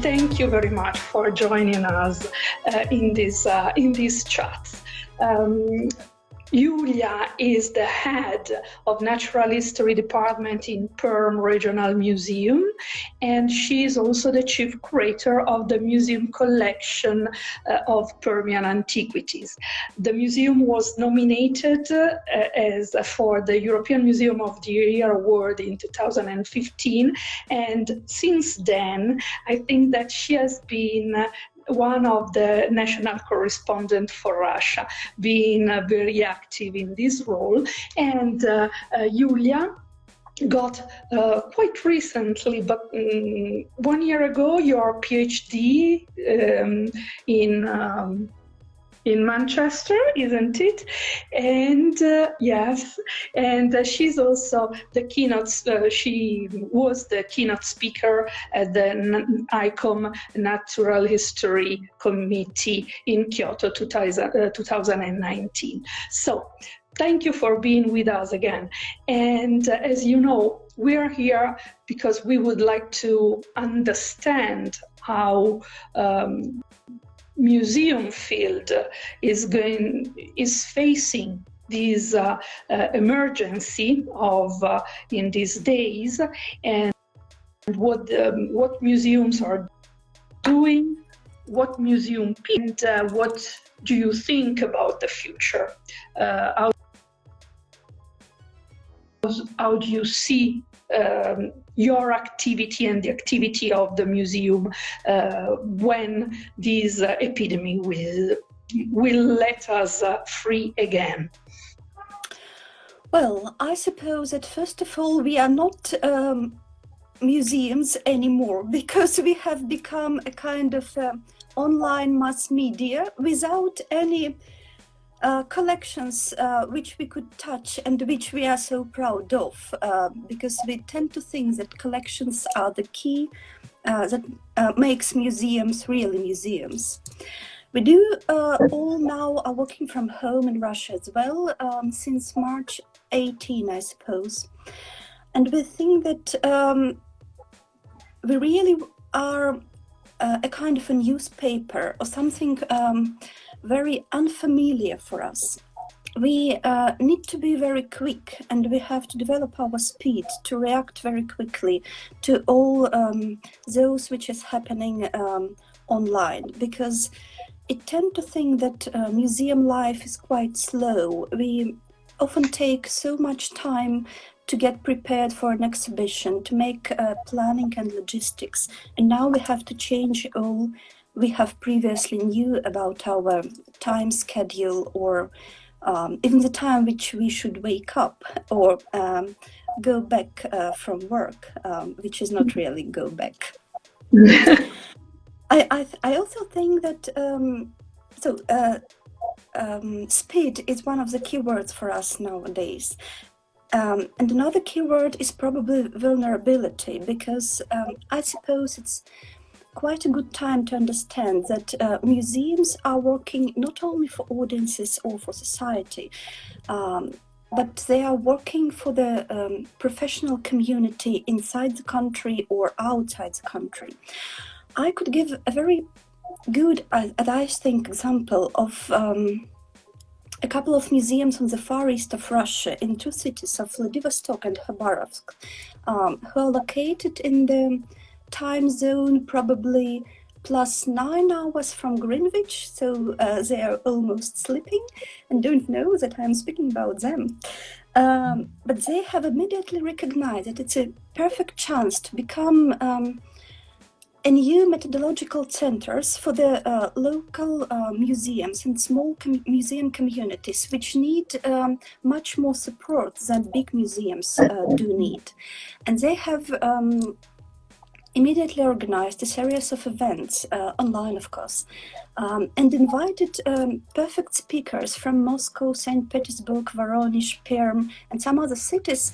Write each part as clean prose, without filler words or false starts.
thank you very much for joining us in these chats. YULIYA is the head of Natural History Department in Perm Regional Museum, and she is also the chief curator of the museum collection of Permian antiquities. The museum was nominated for the European Museum of the Year award in 2015, and since then I think that she has been one of the national correspondents for Russia, being very active in this role. And YULIYA got quite recently, but 1 year ago, your PhD in Manchester, isn't it? And yes, and she's also the keynote. She was the keynote speaker at the ICOM Natural History Committee in Kyoto 2019. So thank you for being with us again. And as you know, we're here because we would like to understand how museum field is facing this emergency of in these days, and what museums are doing, what museum, and what do you think about the future? How do you see your activity and the activity of the museum when this epidemic will let us free again? Well, I suppose that first of all, we are not museums anymore, because we have become a kind of online mass media without any collections which we could touch and which we are so proud of, because we tend to think that collections are the key that makes museums really museums. We do all now are working from home in Russia as well, since March 18, I suppose. And we think that we really are a kind of a newspaper or something very unfamiliar for us. We need to be very quick, and we have to develop our speed to react very quickly to all those which is happening online, because it tend to think that museum life is quite slow. We often take so much time to get prepared for an exhibition, to make planning and logistics, and now we have to change all we have previously knew about our time schedule, or even the time which we should wake up or go back from work, which is not really go back. I also think that speed is one of the keywords for us nowadays. And another keyword is probably vulnerability, because I suppose it's quite a good time to understand that museums are working not only for audiences or for society, but they are working for the professional community inside the country or outside the country. I could give a very good, I think, example of a couple of museums on the far east of Russia in two cities of Vladivostok and Khabarovsk, who are located in the time zone probably +9 hours from Greenwich, so they are almost sleeping and don't know that I'm speaking about them. But they have immediately recognized that it's a perfect chance to become a new methodological centers for the local museums and small museum communities, which need much more support than big museums do need. And they have immediately organized a series of events, online of course, and invited perfect speakers from Moscow, St. Petersburg, Voronezh, Perm, and some other cities,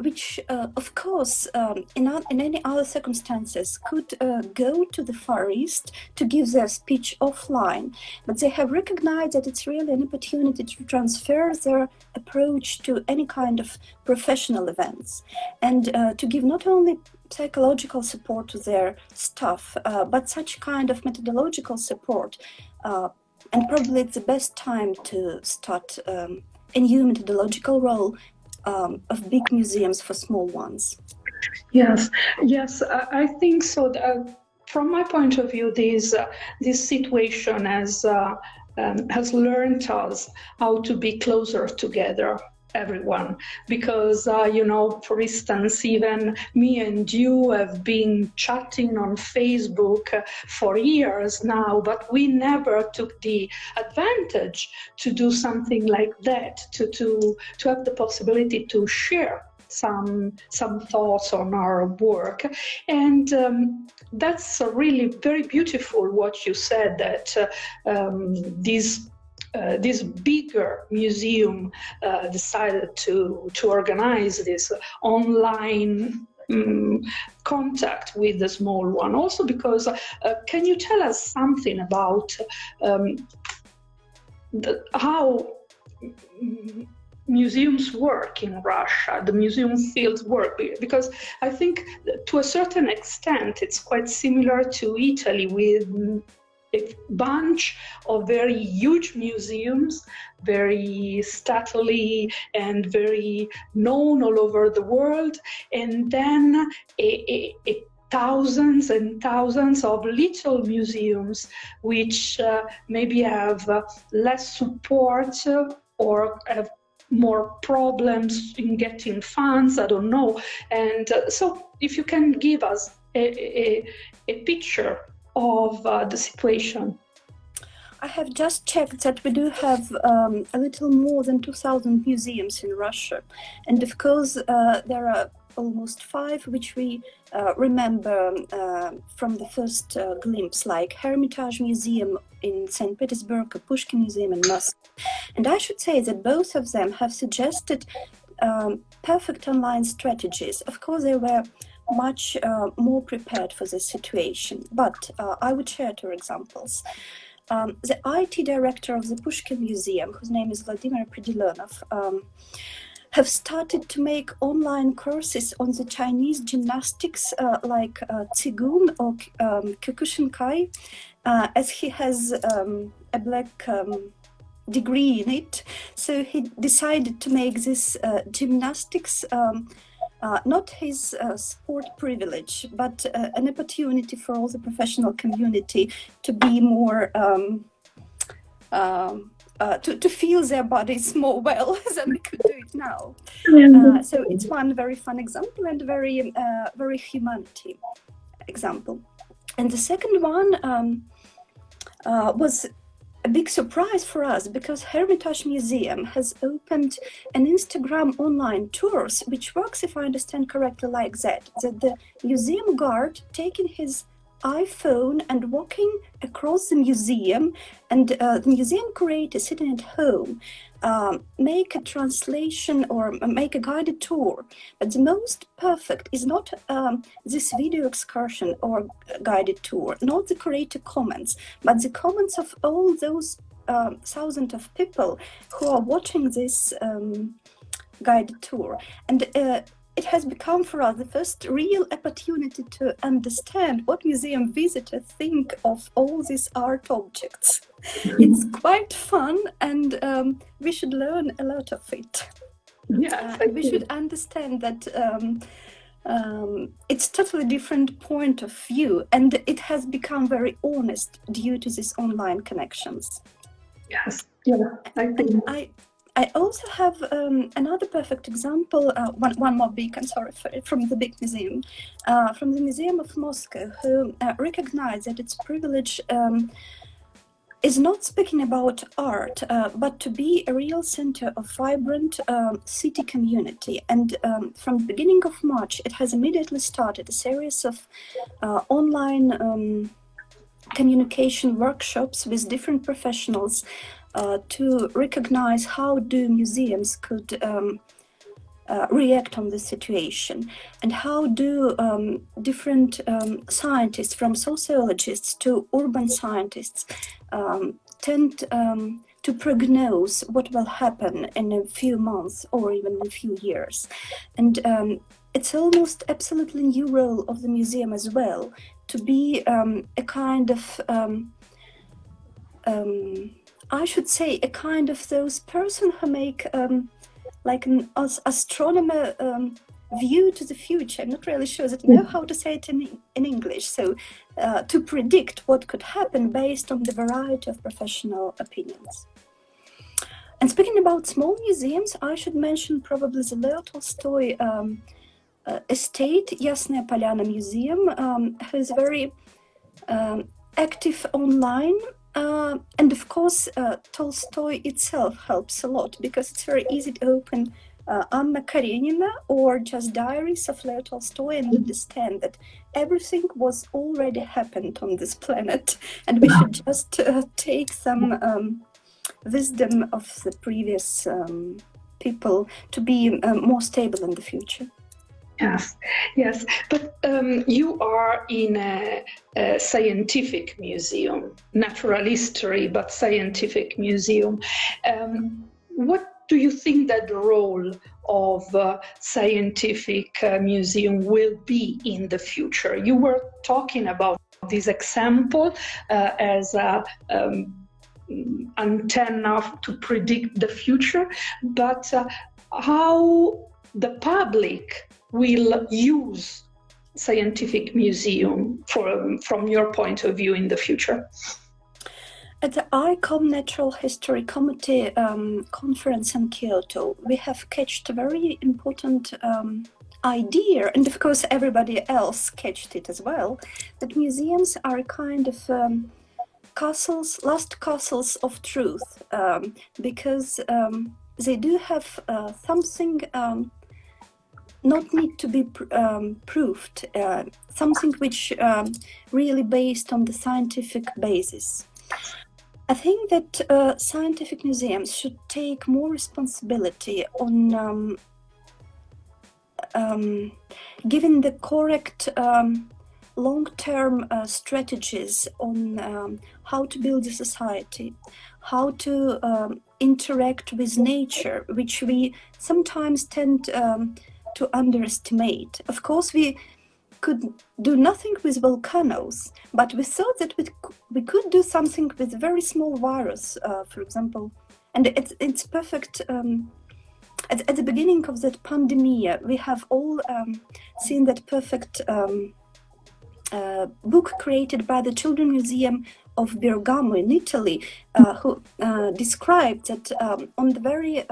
which of course in any other circumstances could go to the Far East to give their speech offline, but they have recognized that it's really an opportunity to transfer their approach to any kind of professional events, and to give not only psychological support to their staff, but such kind of methodological support. And probably it's the best time to start a new methodological role of big museums for small ones. Yes, yes, I think so. From my point of view, this situation has learned us how to be closer together, everyone, because for instance, even me and you have been chatting on Facebook for years now, but we never took the advantage to do something like that, to have the possibility to share some thoughts on our work. And that's really very beautiful what you said, that this bigger museum decided to organize this online contact with the small one. Also because, can you tell us something about how museums work in Russia, the museum fields work? Because I think to a certain extent it's quite similar to Italy, with a bunch of very huge museums, very stately and very known all over the world, and then thousands and thousands of little museums which maybe have less support or have more problems in getting funds, I don't know. And so if you can give us a picture of the situation. I have just checked that we do have a little more than 2,000 museums in Russia, and of course there are almost 5 which we remember from the first glimpse, like Hermitage Museum in St. Petersburg, Pushkin Museum in Moscow. And I should say that both of them have suggested perfect online strategies. Of course, they were much more prepared for this situation, but I would share 2 examples. The IT director of the Pushkin Museum, whose name is Vladimir Predelenov, have started to make online courses on the Chinese gymnastics like Qigong or Kyokushinkai, as he has a black degree in it. So he decided to make this gymnastics not his sport privilege, but an opportunity for all the professional community to be more to feel their bodies more well than we could do it now. So it's one very fun example and very very humanity example. And the second one was a big surprise for us, because Hermitage Museum has opened an Instagram online tours, which works, if I understand correctly, like that the museum guard taking his iPhone and walking across the museum, and the museum curator sitting at home make a translation or make a guided tour. But the most perfect is not this video excursion or guided tour, not the curator comments, but the comments of all those thousands of people who are watching this guided tour. And it has become for us the first real opportunity to understand what museum visitors think of all these art objects. It's quite fun, and we should learn a lot of it. Yeah, we should understand that it's totally different point of view, and it has become very honest due to these online connections. Yes, yeah, I think. I also have another perfect example, one more big, I'm sorry, from the big museum, from the Museum of Moscow, who recognize that its privilege is not speaking about art, but to be a real center of vibrant city community. And from the beginning of March, it has immediately started a series of online communication workshops with different professionals to recognize how do museums could react on the situation, and how do different scientists, from sociologists to urban scientists, tend to prognose what will happen in a few months or even a few years. And it's almost absolutely new role of the museum as well, to be a kind of I should say a kind of those person who make like an astronomer view to the future. I'm not really sure that I know how to say it in English. So to predict what could happen based on the variety of professional opinions. And speaking about small museums, I should mention probably the Leo Tolstoy estate, Yasnaya Polyana Museum, who is very active online. And of course, Tolstoy itself helps a lot, because it's very easy to open Anna Karenina or just Diaries of Leo Tolstoy and understand that everything was already happened on this planet, and we should just take some wisdom of the previous people to be more stable in the future. Yes, yes, but you are in a scientific museum, natural history, but scientific museum. What do you think that the role of scientific museum will be in the future? You were talking about this example as a antenna to predict the future, but how the public will use scientific museum from your point of view in the future? At the ICOM Natural History Committee conference in Kyoto, we have catched a very important idea, and of course everybody else catched it as well, that museums are a kind of castles, last castles of truth, because they do have something not need to be proved, something which really based on the scientific basis. I think that scientific museums should take more responsibility on giving the correct long-term strategies on how to build a society, how to interact with nature, which we sometimes tend to underestimate. Of course, we could do nothing with volcanoes, but we thought that we could do something with a very small virus, for example. And it's perfect. At the beginning of that pandemic, we have all seen that perfect book created by the Children's Museum of Bergamo in Italy, who described that on the very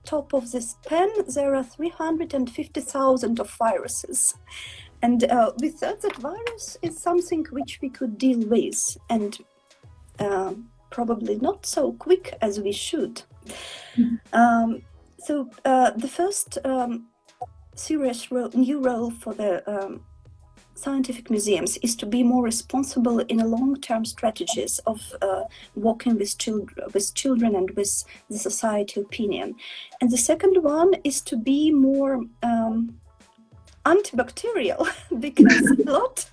top of this pen there are 350,000 of viruses, and we thought that virus is something which we could deal with, and probably not so quick as we should. So the first serious new role for the scientific museums is to be more responsible in a long-term strategies of working with children and with the society opinion. And the second one is to be more antibacterial, because a lot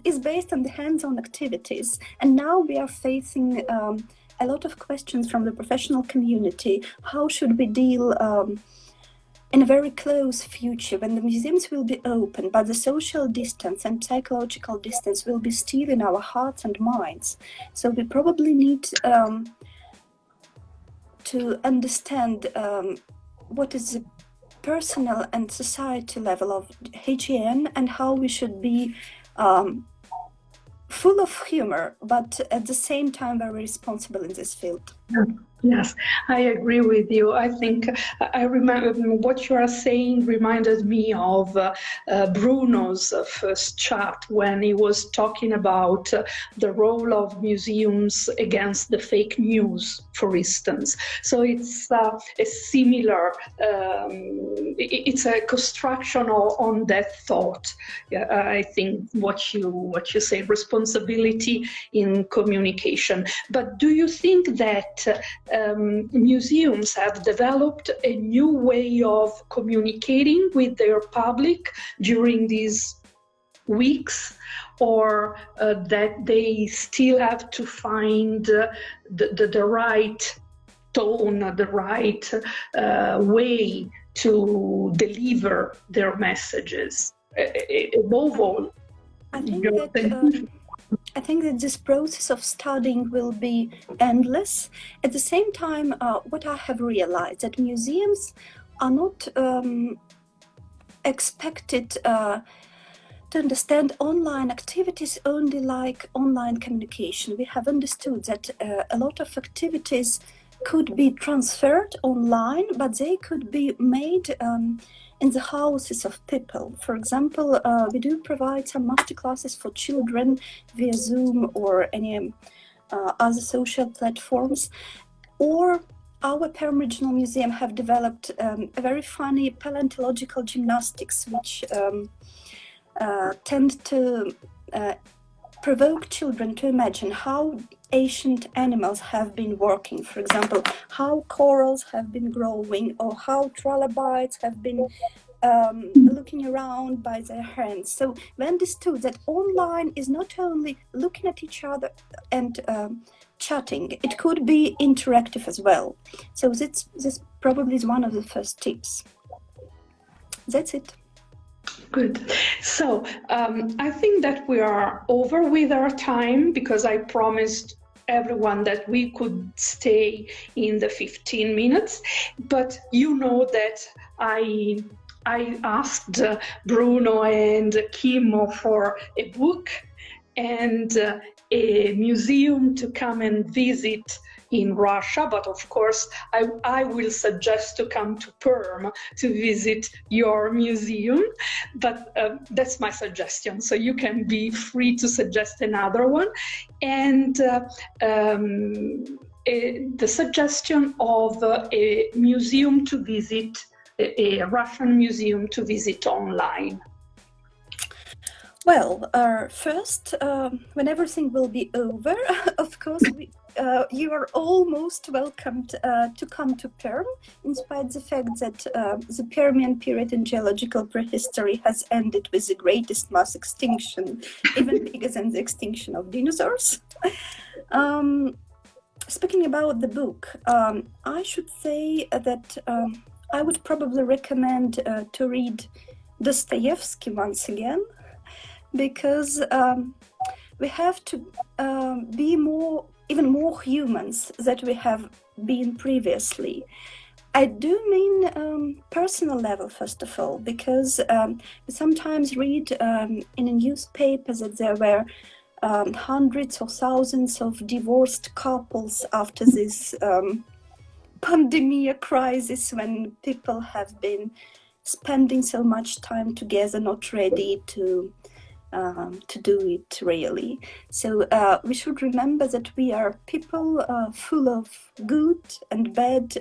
is based on the hands-on activities. And now we are facing a lot of questions from the professional community. How should we deal in a very close future, when the museums will be open, but the social distance and psychological distance will be still in our hearts and minds? So we probably need to understand what is the personal and society level of hygiene, and how we should be full of humor, but at the same time very responsible in this field. Yes, I agree with you. I think I remember what you are saying reminded me of Bruno's first chat when he was talking about the role of museums against the fake news, for instance. So it's a similar, it's a construction on that thought. I think what you say, responsibility in communication. But do you think that that museums have developed a new way of communicating with their public during these weeks, or that they still have to find the right tone, the right way to deliver their messages. Above all, I think that this process of studying will be endless. At the same time, what I have realized that museums are not expected to understand online activities only like online communication. We have understood that a lot of activities could be transferred online, but they could be made in the houses of people. For example, we do provide some masterclasses for children via Zoom or any other social platforms. Or our Perm Regional Museum have developed a very funny paleontological gymnastics, which tend to provoke children to imagine how ancient animals have been working. For example, how corals have been growing, or how trilobites have been looking around by their hands. So we understood that online is not only looking at each other and chatting, it could be interactive as well. So this probably is one of the first tips. That's it. Good. So I think that we are over with our time, because I promised everyone that we could stay in the 15 minutes. But you know that I asked Bruno and Kimmo for a book and a museum to come and visit in Russia, but of course I will suggest to come to Perm to visit your museum, but that's my suggestion, so you can be free to suggest another one. And the suggestion of a museum to visit, a Russian museum to visit online. Well, first, when everything will be over, of course, you are all most welcomed to come to Perm, in spite of the fact that the Permian period in geological prehistory has ended with the greatest mass extinction, even bigger than the extinction of dinosaurs. Speaking about the book, I should say that I would probably recommend to read Dostoevsky once again, because we have to be even more humans than we have been previously. I do mean personal level, first of all, because we sometimes read in a newspaper that there were hundreds or thousands of divorced couples after this pandemic crisis, when people have been spending so much time together, not ready to do it really. So we should remember that we are people full of good and bad,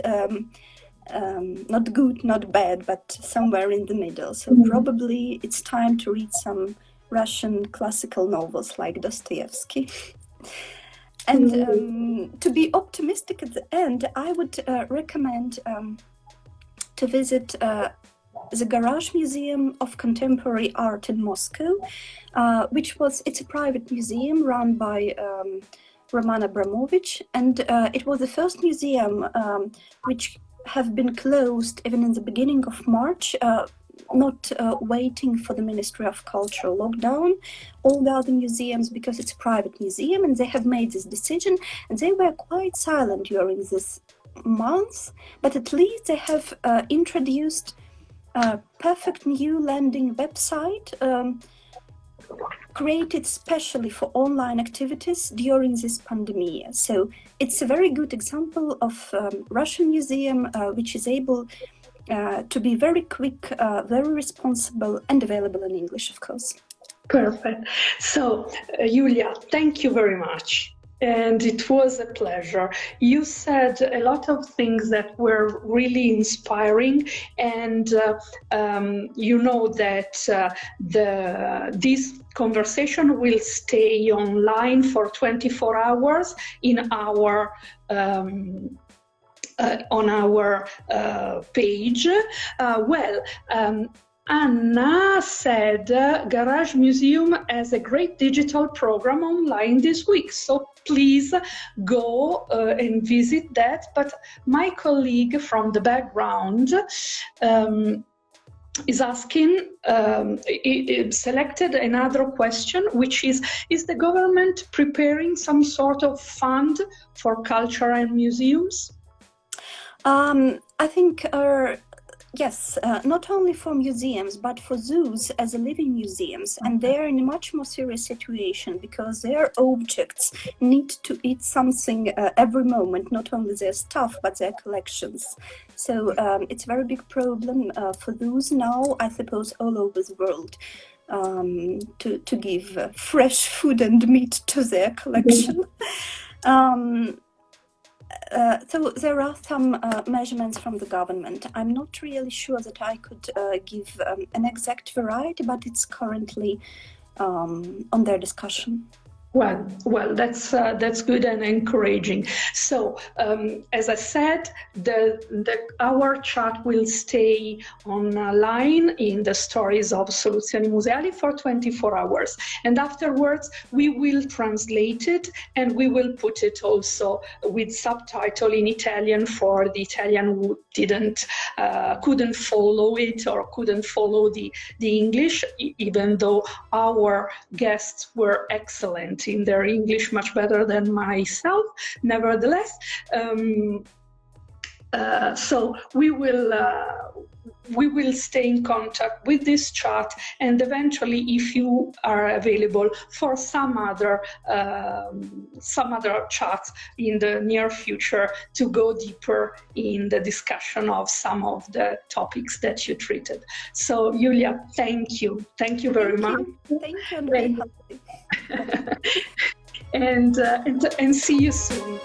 not good, not bad, but somewhere in the middle. So probably it's time to read some Russian classical novels like Dostoevsky. And to be optimistic at the end, I would recommend to visit the Garage Museum of Contemporary Art in Moscow, it's a private museum run by Roman Abramovich, and it was the first museum which have been closed even in the beginning of March, not waiting for the Ministry of Culture lockdown. All the other museums, because it's a private museum, and they have made this decision, and they were quite silent during this month, but at least they have introduced a perfect new landing website created specially for online activities during this pandemic. So it's a very good example of Russian museum which is able to be very quick, very responsible, and available in English, of course. Perfect. So, Yulia, thank you very much. And it was a pleasure. You said a lot of things that were really inspiring, and you know that this conversation will stay online for 24 hours in our on our page. Anna said Garage Museum has a great digital program online this week, so please go and visit that. But my colleague from the background is asking, selected another question, which is the government preparing some sort of fund for culture and museums? I think yes, not only for museums, but for zoos as a living museums, and they're in a much more serious situation because their objects need to eat something every moment, not only their stuff, but their collections. So it's a very big problem for those now, I suppose, all over the world, to give fresh food and meat to their collection. So there are some measurements from the government. I'm not really sure that I could give an exact variety, but it's currently on their discussion. Well, that's good and encouraging. So, as I said, our chat will stay online in the stories of Soluzioni Museali for 24 hours. And afterwards, we will translate it and we will put it also with subtitle in Italian for the Italian who couldn't follow it or couldn't follow the English, even though our guests were excellent in their English, much better than myself. Nevertheless, so we will stay in contact with this chat, and eventually, if you are available for some other chats in the near future to go deeper in the discussion of some of the topics that you treated. So, Yulia, thank you very much. Thank you. And see you soon.